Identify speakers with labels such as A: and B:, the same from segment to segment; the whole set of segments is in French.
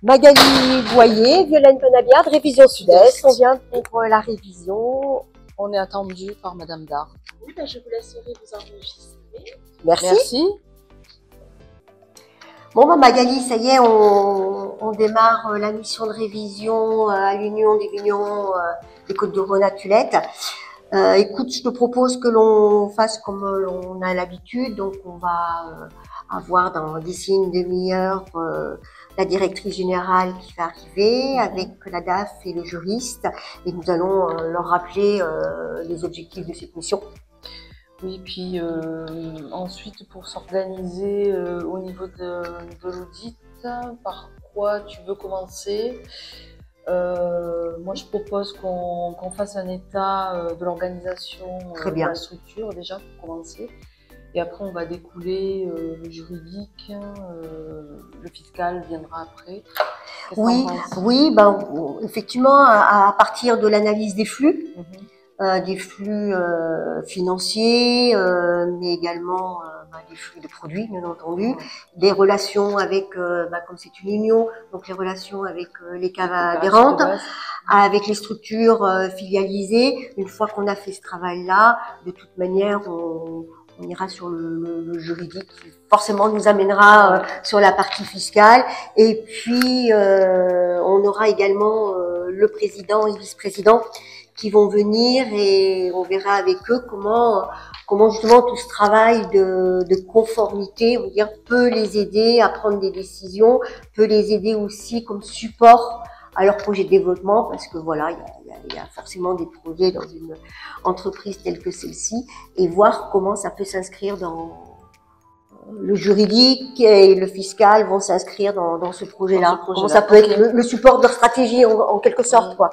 A: Magali Boyer, Violaine Penabiard, Révision Sud-Est. On vient pour la révision.
B: On est attendu par Madame Dard.
C: Oui, ben je vous laisserai vous enregistrer.
A: Merci.
B: Merci.
A: Bon, Magali, ça y est, on démarre la mission de révision à l'Union des vignerons des Côtes-du-Rhône à Tulette. Écoute, je te propose que l'on fasse comme on a l'habitude. Donc, on va avoir d'ici une demi-heure la directrice générale qui va arriver avec la DAF et le juriste. Et nous allons leur rappeler les objectifs de cette mission.
B: Oui, puis ensuite pour s'organiser au niveau de l'audit, par quoi tu veux commencer? Moi je propose qu'on fasse un état de l'organisation de la structure déjà pour commencer. Et après on va découler le juridique, le fiscal viendra après.
A: Oui, oui, effectivement à partir de l'analyse des flux. Des flux financiers, mais également des flux de produits, bien entendu, des relations avec, comme c'est une union, donc les relations avec les caves adhérentes, avec les structures filialisées. Une fois qu'on a fait ce travail-là, de toute manière, on ira sur le juridique qui forcément nous amènera sur la partie fiscale. Et puis, on aura également le président et vice-président qui vont venir et on verra avec eux comment justement tout ce travail de conformité, on va dire, peut les aider à prendre des décisions, peut les aider aussi comme support à leur projet de développement, parce que voilà, il y a forcément des projets dans une entreprise telle que celle-ci, et voir comment ça peut s'inscrire dans le juridique et le fiscal vont s'inscrire dans ce projet-là. Comment ça peut être le support de leur stratégie en quelque sorte, quoi.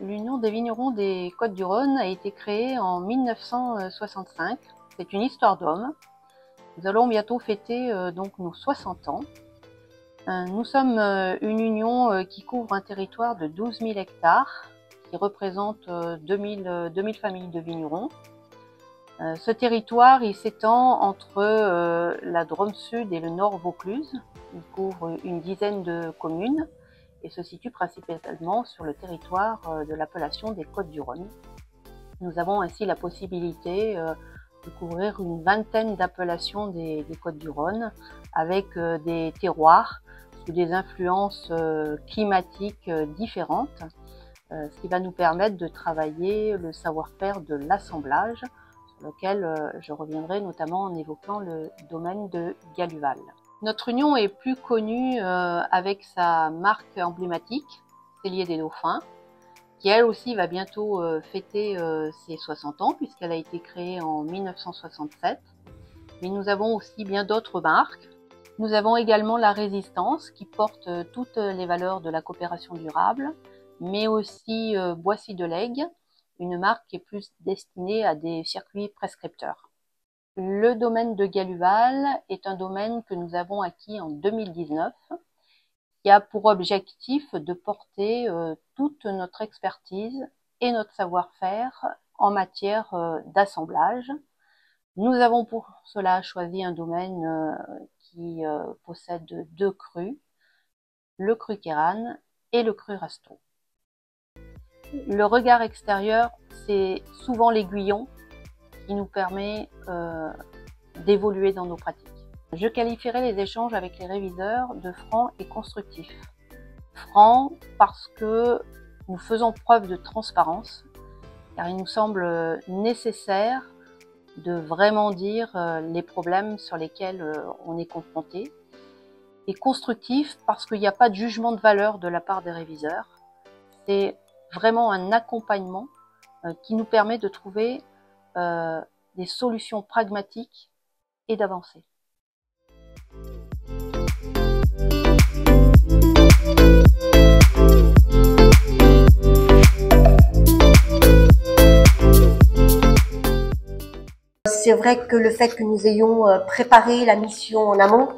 D: L'Union des vignerons des Côtes-du-Rhône a été créée en 1965. C'est une histoire d'homme. Nous allons bientôt fêter donc nos 60 ans. Nous sommes une union qui couvre un territoire de 12 000 hectares, qui représente 2000 familles de vignerons. Ce territoire, il s'étend entre la Drôme Sud et le Nord Vaucluse. Il couvre une dizaine de communes et se situe principalement sur le territoire de l'appellation des Côtes-du-Rhône. Nous avons ainsi la possibilité de couvrir une vingtaine d'appellations des Côtes-du-Rhône avec des terroirs sous des influences climatiques différentes, ce qui va nous permettre de travailler le savoir-faire de l'assemblage, sur lequel je reviendrai notamment en évoquant le domaine de Galuval. Notre union est plus connue avec sa marque emblématique, Cellier des Dauphins, qui elle aussi va bientôt fêter ses 60 ans puisqu'elle a été créée en 1967. Mais nous avons aussi bien d'autres marques. Nous avons également la Résistance qui porte toutes les valeurs de la coopération durable, mais aussi Boissy de l'Aigle, une marque qui est plus destinée à des circuits prescripteurs. Le domaine de Galuval est un domaine que nous avons acquis en 2019, qui a pour objectif de porter toute notre expertise et notre savoir-faire en matière d'assemblage. Nous avons pour cela choisi un domaine qui possède 2 crus, le cru Kéran et le cru Rasteau. Le regard extérieur, c'est souvent l'aiguillon qui nous permet d'évoluer dans nos pratiques. Je qualifierais les échanges avec les réviseurs de francs et constructifs. Francs parce que nous faisons preuve de transparence, car il nous semble nécessaire de vraiment dire les problèmes sur lesquels on est confronté. Et constructif parce qu'il n'y a pas de jugement de valeur de la part des réviseurs. C'est vraiment un accompagnement qui nous permet de trouver des solutions pragmatiques et d'avancer.
A: C'est vrai que le fait que nous ayons préparé la mission en amont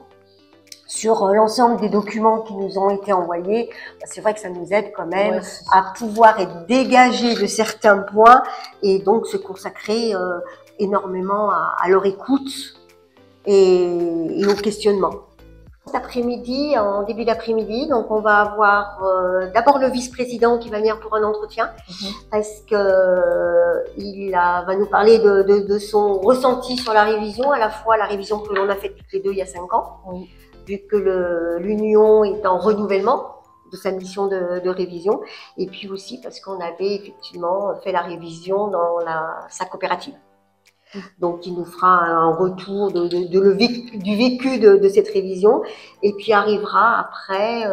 A: sur l'ensemble des documents qui nous ont été envoyés, c'est vrai que ça nous aide quand même à pouvoir être dégagés de certains points et donc se consacrer énormément à leur écoute et au questionnement. Cet après-midi, en début d'après-midi, donc on va avoir d'abord le vice-président qui va venir pour un entretien, parce que va nous parler de son ressenti sur la révision, à la fois la révision que l'on a faite toutes les deux il y a 5 ans, vu que l'Union est en renouvellement de sa mission de révision, et puis aussi parce qu'on avait effectivement fait la révision dans sa coopérative. Donc, il nous fera un retour du vécu de cette révision. Et puis arrivera après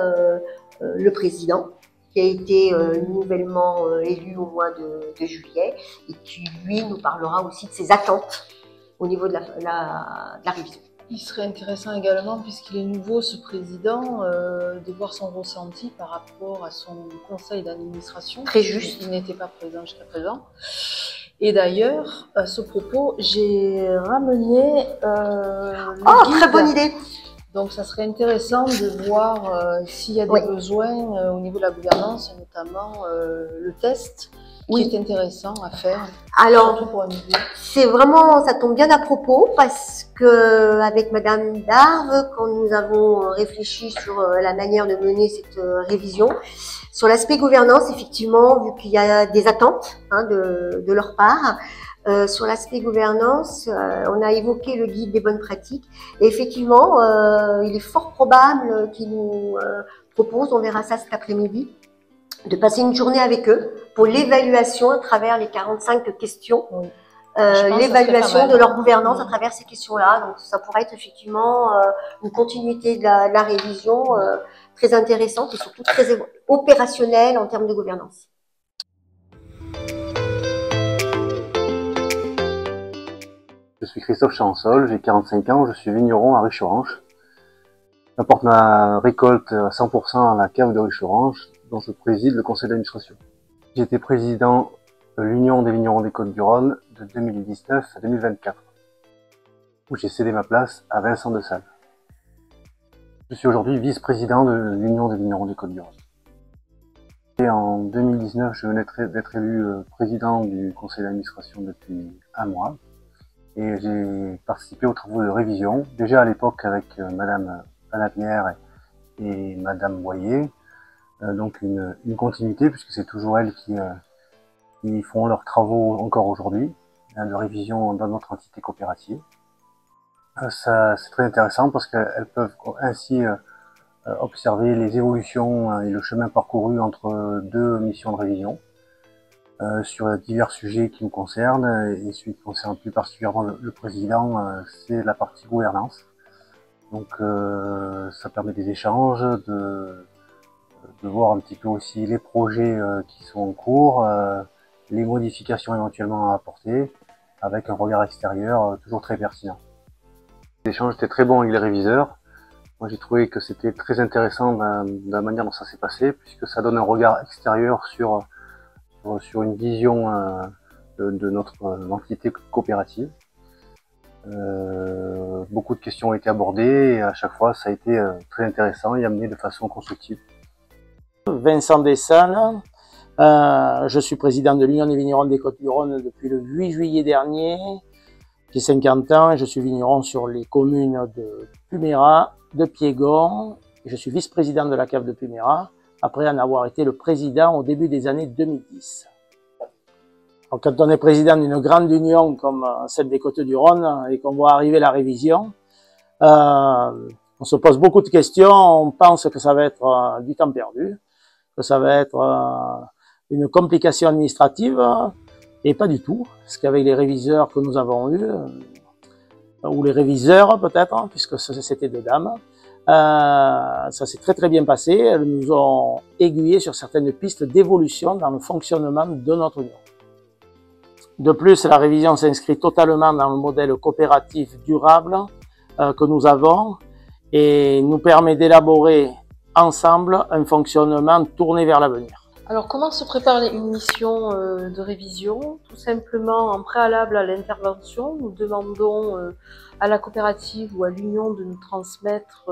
A: le président, qui a été nouvellement élu au mois de juillet, et qui, lui, nous parlera aussi de ses attentes au niveau de la révision.
B: Il serait intéressant également, puisqu'il est nouveau, ce président, de voir son ressenti par rapport à son conseil d'administration.
A: Très juste.
B: Il n'était pas présent jusqu'à présent. Et d'ailleurs, à ce propos, j'ai ramené le guide.
A: Très bonne idée.
B: Donc, ça serait intéressant de voir s'il y a des besoins au niveau de la gouvernance, et notamment le test, qui est intéressant à faire.
A: Alors,
B: surtout pour un musée.
A: C'est vraiment, ça tombe bien à propos, parce que avec Madame Darve, quand nous avons réfléchi sur la manière de mener cette révision, sur l'aspect gouvernance, effectivement, vu qu'il y a des attentes de leur part, sur l'aspect gouvernance, on a évoqué le guide des bonnes pratiques. Et effectivement, il est fort probable qu'ils nous proposent, on verra ça cet après-midi, de passer une journée avec eux pour l'évaluation à travers les 45 questions, l'évaluation de leur gouvernance à travers ces questions-là. Donc, ça pourrait être effectivement une continuité de la révision très intéressante et surtout très opérationnelle en termes de gouvernance.
E: Je suis Christophe Chansol, j'ai 45 ans, je suis vigneron à Richerange. J'apporte ma récolte à 100% à la cave de Richerange, dont je préside le conseil d'administration. J'ai été président de l'Union des vignerons des Côtes-du-Rhône de 2019 à 2024, où j'ai cédé ma place à Vincent de Sales. Je suis aujourd'hui vice-président de l'Union des vignerons des Côtes-du-Rhône. Et en 2019, je venais d'être élu président du conseil d'administration depuis un mois. Et j'ai participé aux travaux de révision, déjà à l'époque avec Madame Panapierre et Madame Boyer. Donc une continuité, puisque c'est toujours elles qui font leurs travaux encore aujourd'hui, de révision dans notre entité coopérative. Ça, c'est très intéressant parce qu'elles peuvent ainsi observer les évolutions et le chemin parcouru entre deux missions de révision sur divers sujets qui nous concernent, et celui qui concerne plus particulièrement le président, c'est la partie gouvernance. Donc ça permet des échanges, de voir un petit peu aussi les projets qui sont en cours, les modifications éventuellement à apporter, avec un regard extérieur toujours très pertinent. L'échange était très bon avec les réviseurs. Moi j'ai trouvé que c'était très intéressant de la manière dont ça s'est passé, puisque ça donne un regard extérieur sur une vision de notre entité coopérative. Beaucoup de questions ont été abordées et à chaque fois ça a été très intéressant et amené de façon constructive.
F: Vincent Dessalles, je suis président de l'Union des vignerons des Côtes-du-Rhône depuis le 8 juillet dernier. J'ai 50 ans et je suis vigneron sur les communes de Pumérat, de Piégon. Je suis vice-président de la cave de Pumérat, après en avoir été le président au début des années 2010. Alors, quand on est président d'une grande union comme celle des Côtes-du-Rhône et qu'on voit arriver la révision, on se pose beaucoup de questions, on pense que ça va être du temps perdu, que ça va être une complication administrative, et pas du tout, parce qu'avec les réviseurs que nous avons eus, ou les réviseurs peut-être, puisque c'était deux dames, ça s'est très bien passé. Elles nous ont aiguillés sur certaines pistes d'évolution dans le fonctionnement de notre union. De plus, la révision s'inscrit totalement dans le modèle coopératif durable que nous avons et nous permet d'élaborer ensemble un fonctionnement tourné vers l'avenir.
B: Alors, comment se prépare une mission de révision? Tout simplement, en préalable à l'intervention, nous demandons à la coopérative ou à l'union de nous transmettre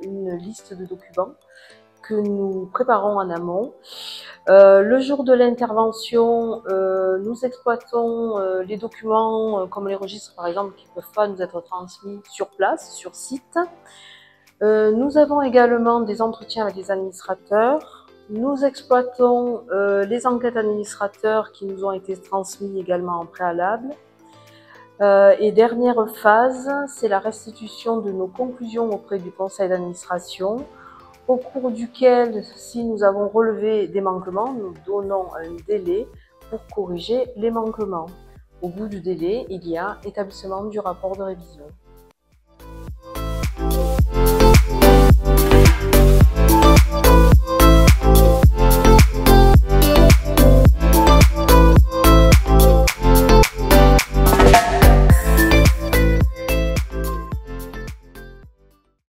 B: une liste de documents que nous préparons en amont. Le jour de l'intervention, nous exploitons les documents comme les registres par exemple qui ne peuvent pas nous être transmis sur place, sur site. Nous avons également des entretiens avec les administrateurs. Nous exploitons les enquêtes d'administrateurs qui nous ont été transmises également en préalable. Et dernière phase, c'est la restitution de nos conclusions auprès du conseil d'administration, au cours duquel, si nous avons relevé des manquements, nous donnons un délai pour corriger les manquements. Au bout du délai, il y a établissement du rapport de révision.